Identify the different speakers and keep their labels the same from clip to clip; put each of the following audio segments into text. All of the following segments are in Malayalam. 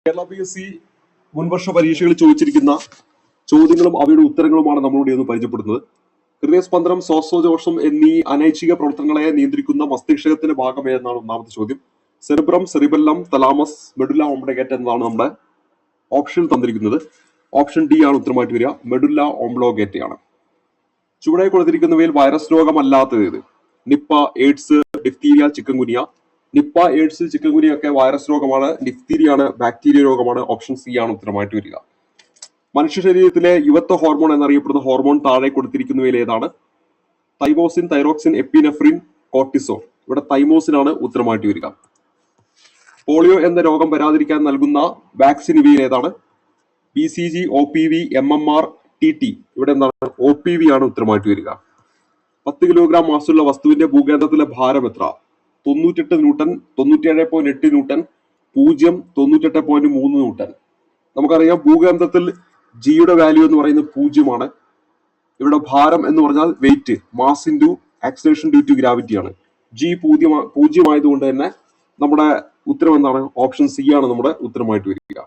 Speaker 1: കേരള PSC മുൻവർഷ പരീക്ഷകളിൽ ചോദിച്ചിരിക്കുന്ന ചോദ്യങ്ങളും അവയുടെ ഉത്തരങ്ങളുമാണ് നമ്മളോട് ഇന്ന് പരിചയപ്പെടുന്നത്. ഹൃദയസ്പന്ദനം, ശ്വാസോച്ഛ്വാസം എന്നീ അനൈച്ഛിക പ്രവർത്തനങ്ങളെ നിയന്ത്രിക്കുന്ന മസ്തിഷ്കത്തിന്റെ ഭാഗം ഏതെന്നാണ് ഒന്നാമത്തെ ചോദ്യം. സെറിബ്രം, സെറിബെല്ലം, തലാമസ്, മെഡുല്ല ഓംബ്ലിഗേറ്റ എന്നതാണ് നമ്മുടെ ഓപ്ഷൻ തന്നിരിക്കുന്നത്. ഓപ്ഷൻ ഡി ആണ് ഉത്തരമായിട്ട് വരിക. മെഡുല്ല ഓംബ്ലോഗേറ്റ ആണ്. ചുവടെ കൊടുത്തിരിക്കുന്നവയിൽ വൈറസ് രോഗമല്ലാത്തത് ഏത്? Nipah, AIDS, diphtheria, chikungunya. Nipah, AIDS, chikungunya ഒക്കെ വൈറസ് രോഗമാണ്. ഡിഫ്തീരിയ ആണ് ബാക്ടീരിയ രോഗമാണ്. ഓപ്ഷൻ സി ആണ് ഉത്തരമായിട്ട് വരിക. മനുഷ്യ ശരീരത്തിലെ യുവത്വ ഹോർമോൺ എന്നറിയപ്പെടുന്ന ഹോർമോൺ താഴെ കൊടുത്തിരിക്കുന്നവയിൽ ഏതാണ്? Thymosin, thyroxine, epinephrine, cortisol. ഇവിടെ തൈമോസിൻ ആണ് ഉത്തരമായിട്ട് വരിക. പോളിയോ എന്ന രോഗം വരാതിരിക്കാൻ നൽകുന്ന വാക്സിൻ ഇവയിൽ ഏതാണ്? BCG, OPV, MMR, TT. ഇവിടെ എന്താണ്? OPV ആണ് ഉത്തരമായിട്ട് വരിക. 10 കിലോഗ്രാം മാസുള്ള വസ്തുവിന്റെ ഭൂകേന്ദ്രത്തിലെ ഭാരം എത്ര? 98 ന്യൂട്ടൺ, 97.8 ന്യൂട്ടൺ, 0, 98.3 ന്യൂട്ടൺ. നമുക്കറിയാം ഭൂകേന്ദ്രത്തിൽ ജിയുടെ വാല്യൂ എന്ന് പറയുന്നത് 0 ആണ്. ഇവിടെ ഭാരം എന്ന് പറഞ്ഞാൽ weight, mass into acceleration due to gravity ആണ്. ജി 0 ആയതുകൊണ്ട് തന്നെ നമ്മുടെ ഉത്തരം എന്താണ്? ഓപ്ഷൻ സി ആണ് നമ്മുടെ ഉത്തരമായിട്ട് വരിക.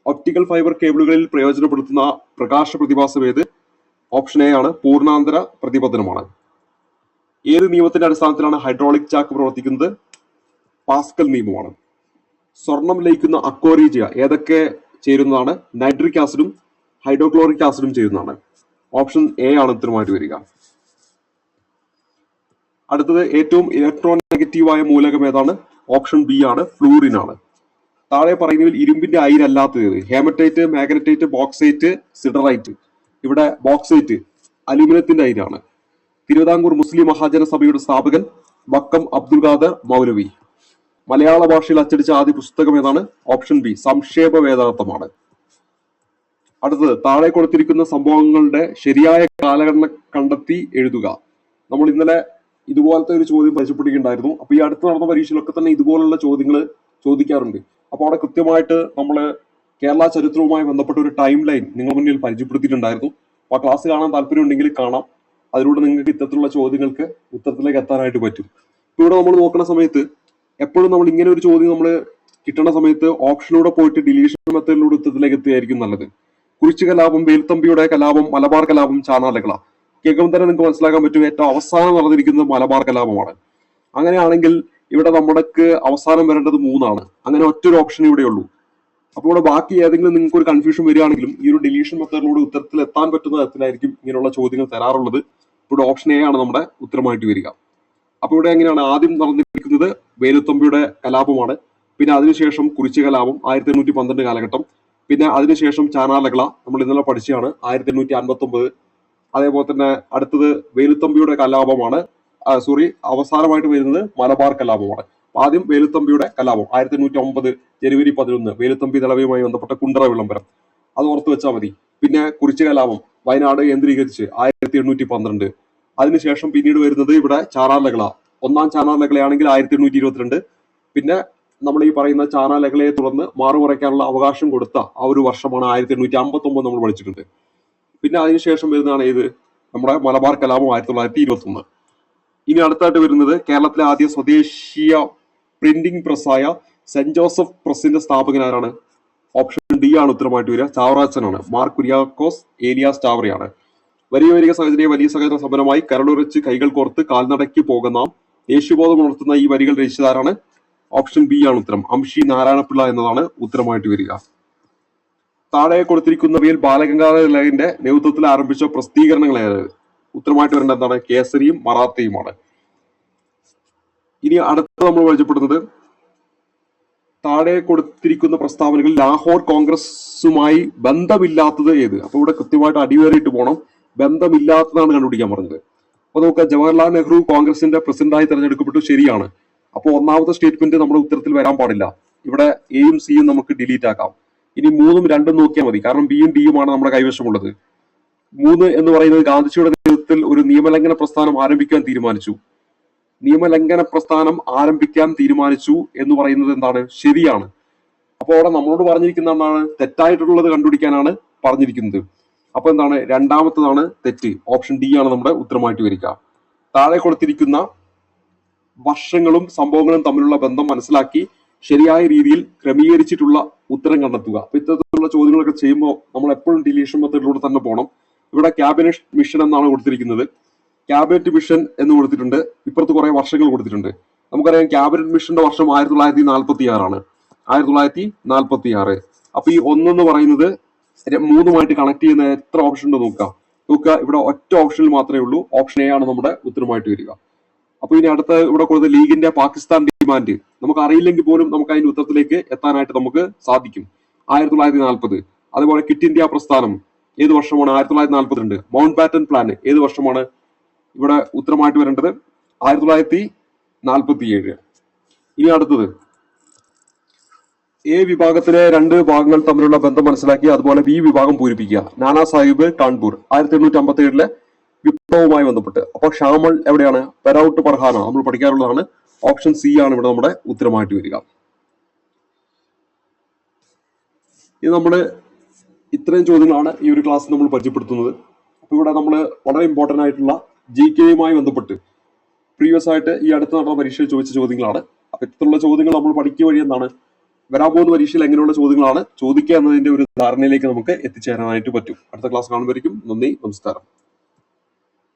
Speaker 1: ഒപ്റ്റിക്കൽ ഫൈബർ കേബിളുകളിൽ പ്രയോജനപ്പെടുത്തുന്ന പ്രകാശ പ്രതിഭാസം ഏത്? ഓപ്ഷൻ എ ആണ് പൂർണ്ണാന്തര പ്രതിപതനമാണ്. ഏത് നിയമത്തിന്റെ അടിസ്ഥാനത്തിലാണ് ഹൈഡ്രോളിക് ചാക്ക് പ്രവർത്തിക്കുന്നത്? പാസ്കൽ നിയമമാണ്. സ്വർണം ലയിക്കുന്ന അക്വോറീജിയ ഏതൊക്കെ ചേരുന്നതാണ്? നൈട്രിക് ആസിഡും ഹൈഡ്രോക്ലോറിക് ആസിഡും ചേരുന്നതാണ്. ഓപ്ഷൻ എ ആണ് ഉത്തരമായിട്ട് വരിക. അടുത്തത് ഏറ്റവും ഇലക്ട്രോൺ നെഗറ്റീവായ മൂലകം ഏതാണ്? ഓപ്ഷൻ ബി ആണ്, ഫ്ലൂറിൻ ആണ്. താഴെ പറയുന്നതിൽ ഇരുമ്പിന്റെ അയിരല്ലാത്തത് ഏത്? Hematite, magnetite, bauxite, siderite. ഇവിടെ ബോക്സൈറ്റ് അലുമിനിയത്തിന്റെ അയിരാണ്. തിരുവിതാംകൂർ മുസ്ലിം മഹാജന സഭയുടെ സ്ഥാപകൻ വക്കം അബ്ദുൽ ഖാദർ മൗലവി. മലയാള ഭാഷയിൽ അച്ചടിച്ച ആദ്യ പുസ്തകം ഏതാണ്? Option B സംക്ഷേപ വേദാർത്ഥമാണ്. അടുത്തത് താഴെ കൊടുത്തിരിക്കുന്ന സംഭവങ്ങളുടെ ശരിയായ കാലഘട്ടം കണ്ടെത്തി എഴുതുക. നമ്മൾ ഇന്നലെ ഇതുപോലത്തെ ഒരു ചോദ്യം പരിചയപ്പെടുകയുണ്ടായിരുന്നു. അപ്പൊ ഈ അടുത്ത് നടന്ന പരീക്ഷയിലൊക്കെ തന്നെ ഇതുപോലുള്ള ചോദ്യങ്ങൾ ചോദിക്കാറുണ്ട്. അപ്പൊ അവിടെ കൃത്യമായിട്ട് നമ്മൾ കേരള ചരിത്രവുമായി ബന്ധപ്പെട്ട ഒരു ടൈം ലൈൻ നിങ്ങൾ മുന്നിൽ പരിചയപ്പെടുത്തിയിട്ടുണ്ടായിരുന്നു. അപ്പൊ ആ ക്ലാസ് കാണാൻ താല്പര്യം ഉണ്ടെങ്കിൽ കാണാം. അതിലൂടെ നിങ്ങൾക്ക് ഇത്തരത്തിലുള്ള ചോദ്യങ്ങൾക്ക് ഉത്തരത്തിലേക്ക് എത്താനായിട്ട് പറ്റും. ഇവിടെ നമ്മൾ നോക്കുന്ന സമയത്ത് എപ്പോഴും നമ്മൾ ഇങ്ങനെ ഒരു ചോദ്യം നമ്മൾ കിട്ടുന്ന സമയത്ത് ഓപ്ഷനിലൂടെ പോയിട്ട് ഡിലീഷൻ മെത്തേഡിലൂടെ ഉത്തരത്തിലേക്ക് എത്തുകയായിരിക്കും നല്ലത്. കുറിച്ച് കലാപം, വേലുത്തമ്പിയുടെ കലാപം, മലബാർ കലാപം, ചാനാലകള. കേൾക്കുമ്പോൾ തന്നെ നിങ്ങൾക്ക് മനസ്സിലാക്കാൻ പറ്റും ഏറ്റവും അവസാനം നടന്നിരിക്കുന്നത് മലബാർ കലാപമാണ്. അങ്ങനെയാണെങ്കിൽ ഇവിടെ നമ്മൾക്ക് അവസാനം വരേണ്ടത് 3 ആണ്. അങ്ങനെ ഒറ്റൊരു ഓപ്ഷൻ ഇവിടെ ഉള്ളൂ. അപ്പോൾ ഇവിടെ ബാക്കി ഏതെങ്കിലും നിങ്ങൾക്ക് ഒരു കൺഫ്യൂഷൻ വരികയാണെങ്കിലും ഈ ഒരു ഡിലീഷൻ മെത്തേഡിലൂടെ ഉത്തരത്തിൽ എത്താൻ പറ്റുന്ന തരത്തിലായിരിക്കും ഇങ്ങനെയുള്ള ചോദ്യങ്ങൾ തരാറുള്ളത്. ഇവിടെ ഓപ്ഷൻ എ ആണ് നമ്മുടെ ഉത്തരമായിട്ട് വരിക. അപ്പൊ ഇവിടെ എങ്ങനെയാണ്? ആദ്യം നടന്നിരിക്കുന്നത് വേലുത്തമ്പിയുടെ കലാപമാണ്. പിന്നെ അതിനുശേഷം കുറിച്യ കലാപം 1812 കാലഘട്ടം. പിന്നെ അതിനുശേഷം ചാനാലകള നമ്മൾ ഇന്നലെ പഠിച്ചതാണ് 1859. അതേപോലെ തന്നെ അടുത്തത് വേലുത്തമ്പിയുടെ കലാപമാണ്. അവസാനമായിട്ട് വരുന്നത് മലബാർ കലാപമാണ്. ആദ്യം വേലുത്തമ്പിയുടെ കലാപം 1809 ജനുവരി 11 വേലുത്തമ്പി ദളവയുമായി ബന്ധപ്പെട്ട കുണ്ടറ വിളംബരം, അത് ഓർത്ത് വെച്ചാൽ മതി. പിന്നെ കുറിച്യ കലാപം വയനാട് കേന്ദ്രീകരിച്ച് 1812. അതിനുശേഷം പിന്നീട് വരുന്നത് ഇവിടെ ചാനാലകള. ഒന്നാം ചാനാലകളയാണെങ്കിൽ 1822. പിന്നെ നമ്മൾ ഈ പറയുന്ന ചാനാലകളയെ തുടർന്ന് മാറുമറയ്ക്കാനുള്ള അവകാശം കൊടുത്ത ആ ഒരു വർഷമാണ് 1859 നമ്മൾ പഠിച്ചിട്ടുണ്ട്. പിന്നെ അതിനുശേഷം വരുന്നതാണ് ഇത് നമ്മുടെ മലബാർ കലാപം 1921. ഇനി അടുത്തായിട്ട് വരുന്നത് കേരളത്തിലെ ആദ്യ സ്വദേശീയ പ്രിന്റിംഗ് പ്രസ്സായ സെന്റ് ജോസഫ് പ്രസിന്റെ സ്ഥാപകനാരാണ്? ഓപ്ഷൻ ഡി ആണ് ഉത്തരമായിട്ട് വരിക. ചാവറാച്ചനാണ്. മാർ കുര്യാക്കോസ് ഏലിയാസ് ചാവറയാണ്. വരിക വരിക സഹചര്യ വലിയ സഹകരണ സമരമായി കരളുറച്ച് കൈകൾ കോർത്ത് കാൽനടക്കി പോകുന്ന ദേശീയബോധം ഉണർത്തുന്ന ഈ വരികൾ രചിച്ചതാരാണ്? ഓപ്ഷൻ ബി ആണ് ഉത്തരം. അംഷി നാരായണപിള്ള എന്നതാണ് ഉത്തരമായിട്ട് വരിക. താഴെ കൊടുത്തിരിക്കുന്നവയിൽ ബാലഗംഗാധര തിലകന്റെ നേതൃത്വത്തിൽ ആരംഭിച്ച പ്രസിദ്ധീകരണങ്ങൾ ഏത്? ഉത്തരമായിട്ട് വരേണ്ട എന്താണ്? കേസരിയും മറാത്തയുമാണ്. ഇനി അടുത്ത നമ്മൾ പരിചയപ്പെടുന്നത് താഴെ കൊടുത്തിരിക്കുന്ന പ്രസ്താവനകൾ ലാഹോർ കോൺഗ്രസുമായി ബന്ധമില്ലാത്തത് ഏത്? അപ്പൊ ഇവിടെ കൃത്യമായിട്ട് അടിവേറിയിട്ട് പോകണം. ബന്ധമില്ലാത്തതാണ് കണ്ടുപിടിക്കാൻ പറഞ്ഞത്. അപ്പൊ നമുക്ക് ജവഹർലാൽ നെഹ്റു കോൺഗ്രസിന്റെ പ്രസിഡന്റായി തെരഞ്ഞെടുക്കപ്പെട്ടു, ശരിയാണ്. അപ്പോൾ ഒന്നാമത്തെ സ്റ്റേറ്റ്മെന്റ് നമ്മുടെ ഉത്തരത്തിൽ വരാൻ പാടില്ല. ഇവിടെ എയും സിയും നമുക്ക് ഡിലീറ്റ് ആക്കാം. ഇനി 3ഉം 2ഉം നോക്കിയാൽ മതി. കാരണം ബിയും ഡിയുമാണ് നമ്മുടെ കൈവശമുള്ളത്. 3 എന്ന് പറയുന്നത് ഗാന്ധിജിയുടെ നേതൃത്വത്തിൽ ഒരു നിയമലംഘന പ്രസ്ഥാനം ആരംഭിക്കാൻ തീരുമാനിച്ചു. നിയമലംഘന പ്രസ്ഥാനം ആരംഭിക്കാൻ തീരുമാനിച്ചു എന്ന് പറയുന്നത് എന്താണ്? ശരിയാണ്. അപ്പോൾ അവിടെ നമ്മളോട് പറഞ്ഞിരിക്കുന്ന എന്താണ്? തെറ്റായിട്ടുള്ളത് കണ്ടുപിടിക്കാനാണ് പറഞ്ഞിരിക്കുന്നത്. അപ്പൊ എന്താണ്? രണ്ടാമത്തതാണ് തെറ്റ്. ഓപ്ഷൻ ഡി ആണ് നമ്മുടെ ഉത്തരമായിട്ട് വരിക. താഴെ കൊടുത്തിരിക്കുന്ന വർഷങ്ങളും സംഭവങ്ങളും തമ്മിലുള്ള ബന്ധം മനസ്സിലാക്കി ശരിയായ രീതിയിൽ ക്രമീകരിച്ചിട്ടുള്ള ഉത്തരം കണ്ടെത്തുക. അപ്പൊ ഇത്തരത്തിലുള്ള ചോദ്യങ്ങളൊക്കെ ചെയ്യുമ്പോൾ നമ്മൾ എപ്പോഴും ഡിലീഷൻ മെത്തേഡിലൂടെ തന്നെ പോകണം. ഇവിടെ ക്യാബിനറ്റ് മിഷൻ എന്നാണ് കൊടുത്തിരിക്കുന്നത്. ക്യാബിനറ്റ് മിഷൻ എന്ന് കൊടുത്തിട്ടുണ്ട്. ഇപ്പുറത്ത് കുറെ വർഷങ്ങൾ കൊടുത്തിട്ടുണ്ട്. നമുക്കറിയാം ക്യാബിനറ്റ് മിഷന്റെ വർഷം 1946 1946. അപ്പൊ ഈ ഒന്നെന്ന് പറയുന്നത് 3 കണക്ട് ചെയ്യുന്ന എത്ര ഓപ്ഷൻ ഉണ്ട് നോക്കുക. ഇവിടെ ഒറ്റ ഓപ്ഷനിൽ മാത്രമേ ഉള്ളൂ. ഓപ്ഷൻ എ ആണ് നമ്മുടെ ഉത്തരമായിട്ട് വരിക. അപ്പൊ ഇനി അടുത്ത ഇവിടെ കൊടുത്ത ലീഗിന്റെ പാകിസ്ഥാൻ ഡിമാൻഡ് നമുക്ക് അറിയില്ലെങ്കിൽ പോലും നമുക്ക് അതിന്റെ ഉത്തരത്തിലേക്ക് എത്താനായിട്ട് നമുക്ക് സാധിക്കും. 1940. അതുപോലെ ക്വിറ്റ് ഇന്ത്യ പ്രസ്ഥാനം ഏത് വർഷമാണ്? 1942. മൗണ്ട് ബാറ്റൻ പ്ലാൻ ഏത് വർഷമാണ്? ഇവിടെ ഉത്തരമായിട്ട് വരേണ്ടത് 1947. ഇനി അടുത്തത് എ വിഭാഗത്തിലെ 2 ഭാഗങ്ങൾ തമ്മിലുള്ള ബന്ധം മനസ്സിലാക്കി അതുപോലെ ബി വിഭാഗം പൂരിപ്പിക്കുക. നാനാ സാഹിബ് കാൺപൂർ 1857 വിപ്ലവവുമായി ബന്ധപ്പെട്ട്. അപ്പൊ ഷാമൾ എവിടെയാണ്? പെരൌട്ട് പർഹാന നമ്മൾ പഠിക്കാറുള്ളതാണ്. ഓപ്ഷൻ സി ആണ് ഇവിടെ നമ്മുടെ ഉത്തരമായിട്ട് വരിക. ഇത് നമ്മള് ഇത്രയും ചോദ്യങ്ങളാണ് ഈ ഒരു ക്ലാസ് നമ്മൾ പരിചയപ്പെടുത്തുന്നത്. അപ്പൊ ഇവിടെ നമ്മൾ വളരെ ഇമ്പോർട്ടന്റ് ആയിട്ടുള്ള GK-യുമായി ബന്ധപ്പെട്ട് പ്രീവിയസ് ആയിട്ട് ഈ അടുത്ത് നടന്ന പരീക്ഷയിൽ ചോദിച്ച ചോദ്യങ്ങളാണ്. അപ്പൊ ഇത്തരത്തിലുള്ള ചോദ്യങ്ങൾ നമ്മൾ പഠിക്കുക വഴി എന്താണ് വരാൻ പോകുന്ന പരീക്ഷയിൽ എങ്ങനെയുള്ള ചോദ്യങ്ങളാണ് ചോദിക്കുക എന്നതിന്റെ ഒരു ധാരണയിലേക്ക് നമുക്ക് എത്തിച്ചേരാനായിട്ട് പറ്റും. അടുത്ത ക്ലാസ് കാണുമ്പോഴേക്കും നന്ദി, നമസ്കാരം.